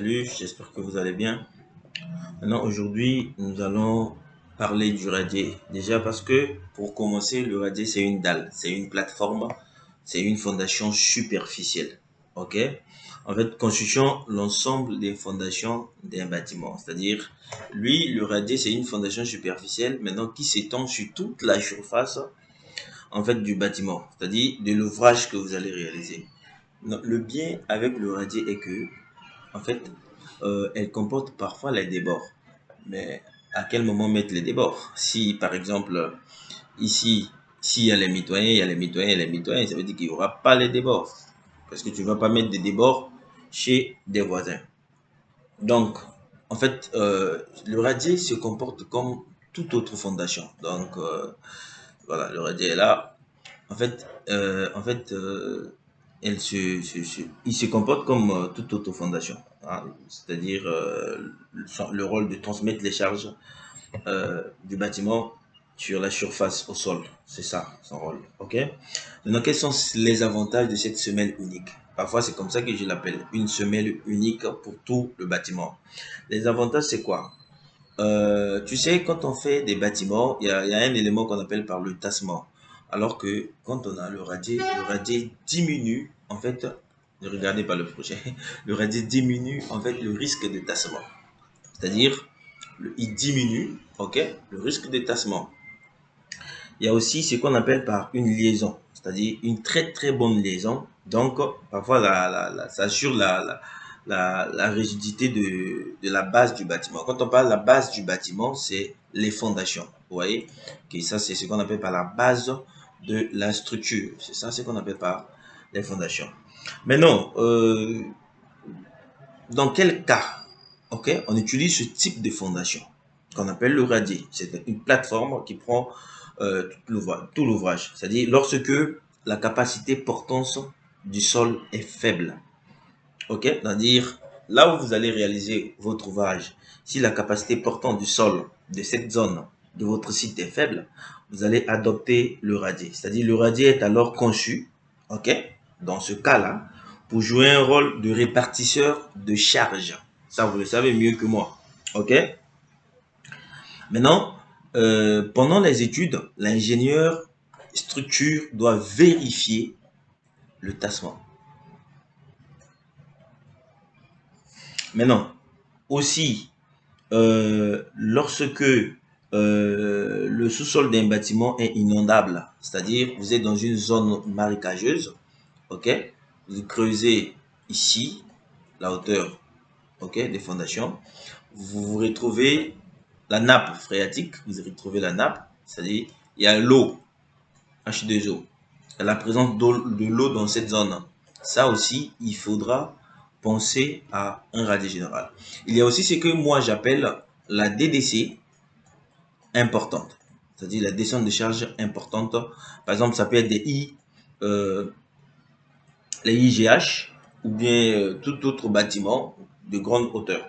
Salut, j'espère que vous allez bien. Maintenant, aujourd'hui, nous allons parler du radier. Déjà parce que, pour commencer, le radier, c'est une dalle, c'est une plateforme, c'est une fondation superficielle. OK? En fait, constituant l'ensemble des fondations d'un bâtiment. C'est-à-dire, lui, le radier, c'est une fondation superficielle, maintenant, qui s'étend sur toute la surface, en fait, du bâtiment. C'est-à-dire, de l'ouvrage que vous allez réaliser. Non, le bien avec le radier est que, en fait, elle comporte parfois les débords. Mais à quel moment mettre les débords? Si, par exemple, ici, s'il y a les mitoyens, il y a les mitoyens, les mitoyens, ça veut dire qu'il n'y aura pas les débords. Parce que tu ne vas pas mettre des débords chez des voisins. Donc, en fait, le radier se comporte comme toute autre fondation. Donc, voilà, le radier est là. En fait, il se comporte comme toute autre fondation, hein. C'est-à-dire le rôle de transmettre les charges du bâtiment sur la surface au sol. C'est ça son rôle. OK? Maintenant, quels sont les avantages de cette semelle unique? Parfois, c'est comme ça que je l'appelle, une semelle unique pour tout le bâtiment. Les avantages, c'est quoi? Tu sais, quand on fait des bâtiments, il y a un élément qu'on appelle par le tassement. Alors que quand on a le radier diminue, en fait, ne regardez pas le projet, le radier diminue, en fait, le risque de tassement. C'est-à-dire, il diminue, ok, le risque de tassement. Il y a aussi ce qu'on appelle par une liaison, c'est-à-dire une très très bonne liaison. Donc, parfois, ça assure la rigidité de la base du bâtiment. Quand on parle de la base du bâtiment, c'est les fondations. Vous voyez? Okay, ça, c'est ce qu'on appelle par la base de la structure. C'est ça ce qu'on appelle par les fondations. Maintenant, dans quel cas, ok, on utilise ce type de fondation qu'on appelle le radier. C'est une plateforme qui prend tout l'ouvrage. C'est-à-dire lorsque la capacité portance du sol est faible. Ok, c'est-à-dire là où vous allez réaliser votre ouvrage, si la capacité portante du sol de cette zone de votre site est faible, vous allez adopter le radier. C'est-à-dire le radier est alors conçu, ok, dans ce cas-là, pour jouer un rôle de répartisseur de charge. Ça, vous le savez mieux que moi. Ok? Maintenant, pendant les études, l'ingénieur structure doit vérifier le tassement. Maintenant, aussi, lorsque le sous-sol d'un bâtiment est inondable, c'est-à-dire vous êtes dans une zone marécageuse, ok, vous creusez ici la hauteur, ok, des fondations, vous vous retrouvez la nappe phréatique, vous retrouvez la nappe, c'est-à-dire il y a l'eau, H2O, la présence de l'eau dans cette zone. Ça aussi, il faudra penser à un radier général. Il y a aussi ce que moi j'appelle la DDC importante, c'est-à-dire la descente de charge importante. Par exemple, ça peut être euh, les IGH ou bien tout autre bâtiment de grande hauteur.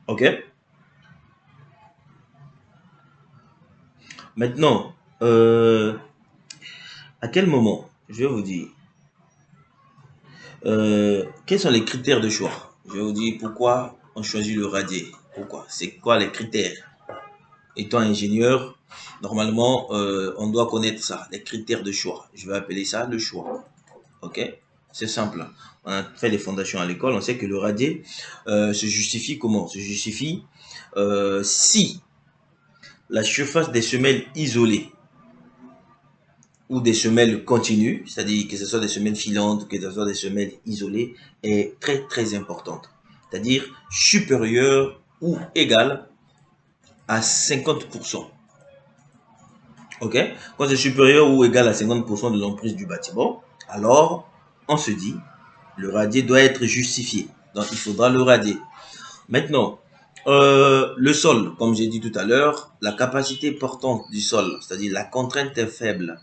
OK? Maintenant, à quel moment, je vais vous dire, quels sont les critères de choix? Je vais vous dire pourquoi on choisit le radier. Pourquoi? C'est quoi les critères? Étant ingénieur, normalement, on doit connaître ça, les critères de choix. Je vais appeler ça le choix. OK? C'est simple. On a fait les fondations à l'école. On sait que le radier se justifie comment? Se justifie si la surface des semelles isolées ou des semelles continues, c'est-à-dire que ce soit des semelles filantes, que ce soit des semelles isolées, est très très importante. C'est-à-dire supérieure ou égale à 50%. OK? Quand c'est supérieur ou égal à 50% de l'emprise du bâtiment, alors on se dit le radier doit être justifié. Donc il faudra le radier. Maintenant, le sol, comme j'ai dit tout à l'heure, la capacité portante du sol, c'est-à-dire la contrainte est faible.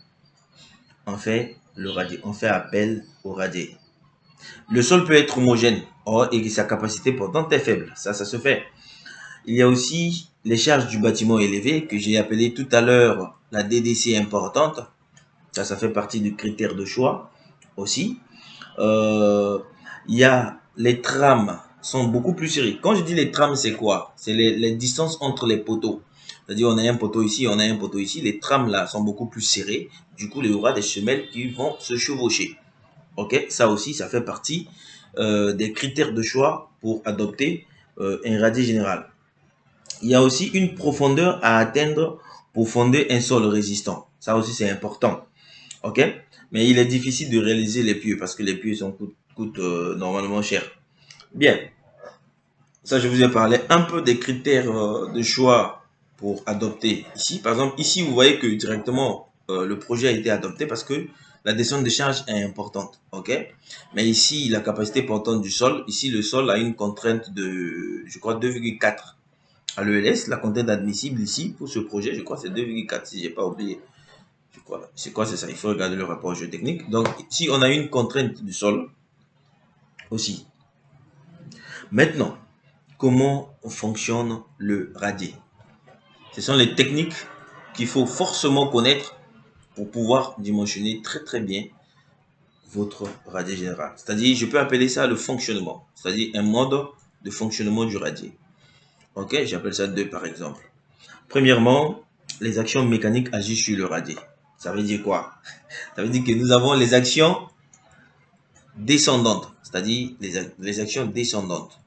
On fait le radier, on fait appel au radier. Le sol peut être homogène et sa capacité portante est faible. Ça se fait. Il y a aussi les charges du bâtiment élevées que j'ai appelé tout à l'heure la DDC importante. Ça fait partie du critère de choix aussi. Euh, il y a les trames sont beaucoup plus serrés. Quand je dis les trames, c'est quoi? C'est les distances entre les poteaux. C'est-à-dire, on a un poteau ici, on a un poteau ici. Les trames là sont beaucoup plus serrées. Du coup, il y aura des semelles qui vont se chevaucher. Ok, ça aussi, ça fait partie des critères de choix pour adopter un radier général. Il y a aussi une profondeur à atteindre pour fonder un sol résistant. Ça aussi, c'est important. Ok, mais il est difficile de réaliser les pieux parce que les pieux coûtent normalement cher. Bien, ça, je vous ai parlé un peu des critères de choix pour adopter ici. Par exemple, ici, vous voyez que directement, le projet a été adopté parce que la descente de charge est importante. Ok. Mais ici, la capacité portante du sol, ici, le sol a une contrainte de, je crois, 2,4 à l'ELS. La contrainte admissible ici, pour ce projet, je crois, c'est 2,4 si j'ai pas oublié. C'est quoi, c'est ça. Il faut regarder le rapport géotechnique. Donc, ici, on a une contrainte du sol aussi. Maintenant, comment fonctionne le radier? Ce sont les techniques qu'il faut forcément connaître pour pouvoir dimensionner très bien votre radier général. C'est-à-dire, je peux appeler ça le fonctionnement, c'est-à-dire un mode de fonctionnement du radier. Ok, j'appelle ça 2 par exemple. Premièrement, les actions mécaniques agissent sur le radier. Ça veut dire quoi? Ça veut dire que nous avons les actions descendantes, c'est-à-dire les actions descendantes.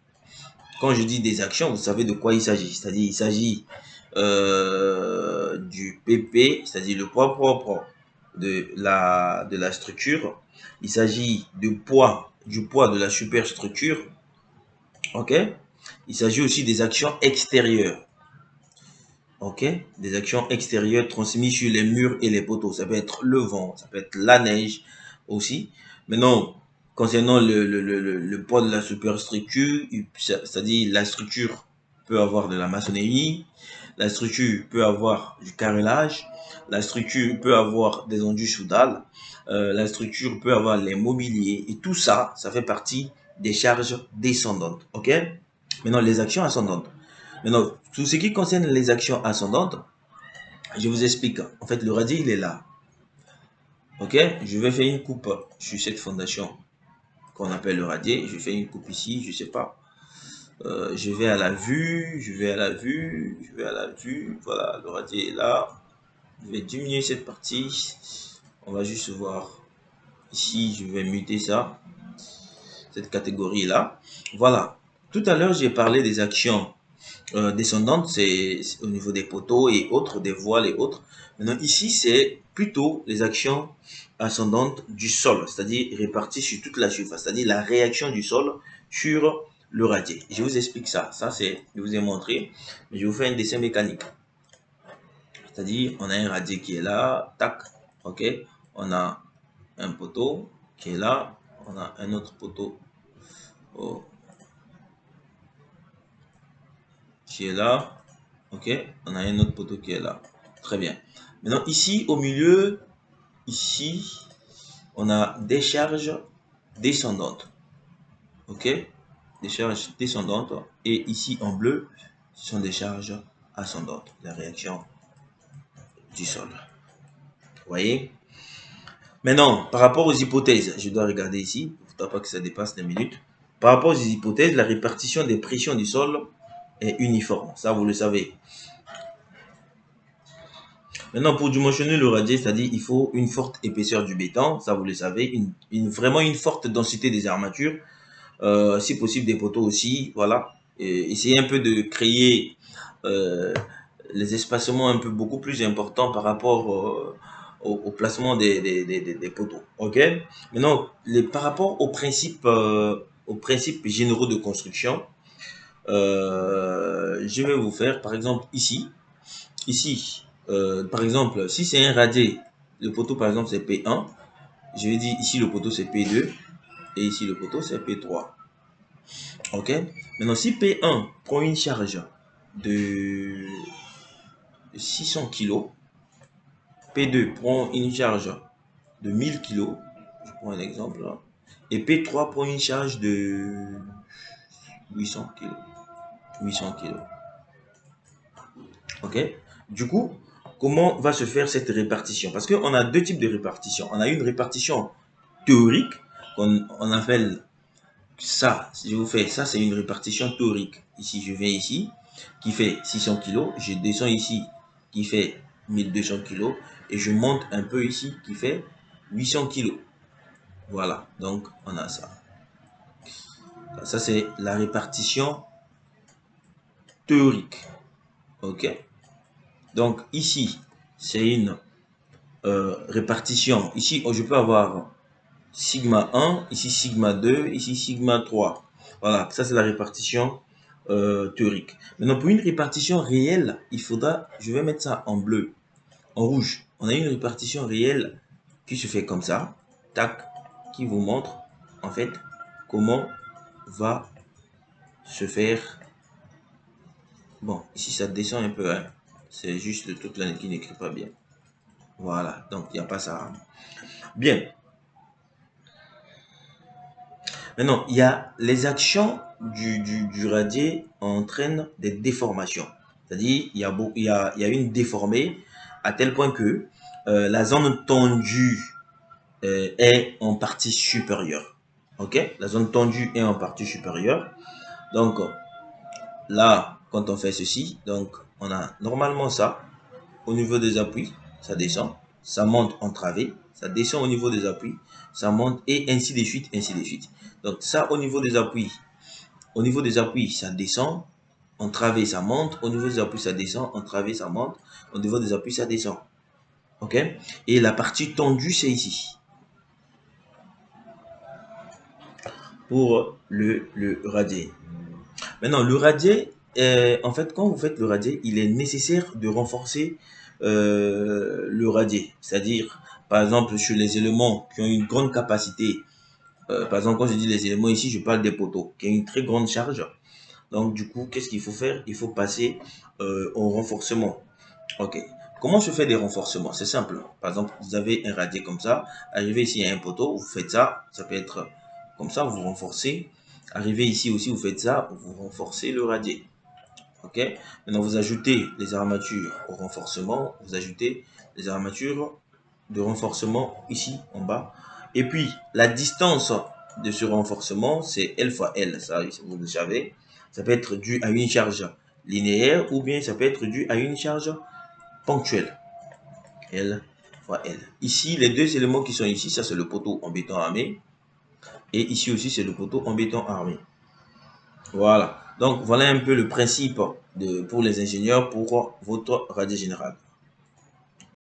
Quand je dis des actions, vous savez de quoi il s'agit. C'est-à-dire, il s'agit du PP, c'est-à-dire le poids propre de la structure. Il s'agit du poids de la superstructure. Ok. Il s'agit aussi des actions extérieures. Ok. Des actions extérieures transmises sur les murs et les poteaux. Ça peut être le vent, ça peut être la neige aussi. Maintenant, concernant le poids de la superstructure, c'est-à-dire la structure peut avoir de la maçonnerie, la structure peut avoir du carrelage, la structure peut avoir des enduits sous dalle, la structure peut avoir les mobiliers, et tout ça, ça fait partie des charges descendantes. Ok? Maintenant, les actions ascendantes. Maintenant, tout ce qui concerne les actions ascendantes, je vous explique. En fait, le radier, il est là. Ok? Je vais faire une coupe sur cette fondation qu'on appelle le radier. Je fais une coupe ici, je sais pas. Je vais à la vue, je vais à la vue, je vais à la vue. Voilà, le radier est là. Je vais diminuer cette partie. On va juste voir. Ici, je vais muter ça. Cette catégorie-là. Voilà. Tout à l'heure, j'ai parlé des actions descendantes, c'est au niveau des poteaux et autres, des voiles et autres. Maintenant, ici, c'est plutôt les actions ascendantes du sol, c'est-à-dire réparties sur toute la surface, c'est-à-dire la réaction du sol sur le radier. Je vous explique ça. Ça, c'est, je vous ai montré, mais je vous fais un dessin mécanique. C'est-à-dire, on a un radier qui est là, tac, ok. On a un poteau qui est là, on a un autre poteau oh, qui est là, ok. On a un autre poteau qui est là. Très bien. Maintenant, ici, au milieu, ici, on a des charges descendantes. Ok? Des charges descendantes. Et ici, en bleu, ce sont des charges ascendantes. La réaction du sol. Vous voyez? Maintenant, par rapport aux hypothèses, je dois regarder ici, pour ne pas que ça dépasse les minutes. Par rapport aux hypothèses, la répartition des pressions du sol est uniforme. Ça, vous le savez. Maintenant, pour dimensionner le radier, c'est-à-dire il faut une forte épaisseur du béton, ça vous le savez, vraiment une forte densité des armatures, si possible des poteaux aussi, voilà. Et essayer un peu de créer euh, les espacements un peu beaucoup plus importants par rapport au placement des poteaux. Ok. Maintenant, par rapport aux principes généraux de construction, je vais vous faire, par exemple, ici, par exemple, si c'est un radier, le poteau par exemple c'est P1, je vais dire ici le poteau c'est P2 et ici le poteau c'est P3. Ok. Maintenant si P1 prend une charge de 600 kg, P2 prend une charge de 1000 kg, je prends un exemple là, et P3 prend une charge de 800 kg. 800 kg. Ok. Du coup, comment va se faire cette répartition? Parce qu'on a deux types de répartition. On a une répartition théorique qu'on appelle ça, si je vous fais, ça c'est une répartition théorique. Ici, je viens ici, qui fait 600 kg, je descends ici, qui fait 1200 kg, et je monte un peu ici, qui fait 800 kg. Voilà, donc on a ça. Ça c'est la répartition théorique. Ok. Donc ici, c'est une répartition. Ici, je peux avoir sigma 1, ici sigma 2, ici sigma 3. Voilà, ça c'est la répartition théorique. Maintenant, pour une répartition réelle, il faudra, je vais mettre ça en bleu, en rouge. On a une répartition réelle qui se fait comme ça, tac, qui vous montre en fait comment va se faire. Bon, ici ça descend un peu, hein. C'est juste toute l'année qui n'écrit pas bien. Voilà, donc il n'y a pas ça. Bien. Maintenant, il y a les actions du radier entraînent des déformations. C'est-à-dire, il y a une déformée à tel point que la zone tendue est en partie supérieure. Ok? La zone tendue est en partie supérieure. Donc, là, quand on fait ceci, donc on a normalement ça au niveau des appuis, ça descend, ça monte en travée, ça descend au niveau des appuis, ça monte et ainsi de suite, ainsi de suite. Donc ça au niveau des appuis, ça descend, en travée, ça monte, au niveau des appuis, ça descend, en travée, ça monte, au niveau des appuis, ça descend. Ok? Et la partie tendue, c'est ici. Pour le radier. Maintenant, le radier, en fait, quand vous faites le radier, il est nécessaire de renforcer le radier. C'est-à-dire, par exemple, sur les éléments qui ont une grande capacité, par exemple, quand je dis les éléments ici, je parle des poteaux, qui ont une très grande charge. Donc, du coup, qu'est-ce qu'il faut faire? Il faut passer au renforcement. Ok. Comment se fait des renforcements? C'est simple. Par exemple, vous avez un radier comme ça. Arrivez ici à un poteau, vous faites ça. Ça peut être comme ça, vous renforcez. Arrivez ici aussi, vous faites ça, vous renforcez le radier. Ok. Maintenant, vous ajoutez les armatures au renforcement. Vous ajoutez les armatures de renforcement ici en bas. Et puis, la distance de ce renforcement, c'est L fois L. Ça, vous le savez. Ça peut être dû à une charge linéaire ou bien ça peut être dû à une charge ponctuelle. L fois L. Ici, les deux éléments qui sont ici, ça c'est le poteau en béton armé. Et ici aussi, c'est le poteau en béton armé. Voilà. Donc, voilà un peu le principe pour les ingénieurs pour votre radier général.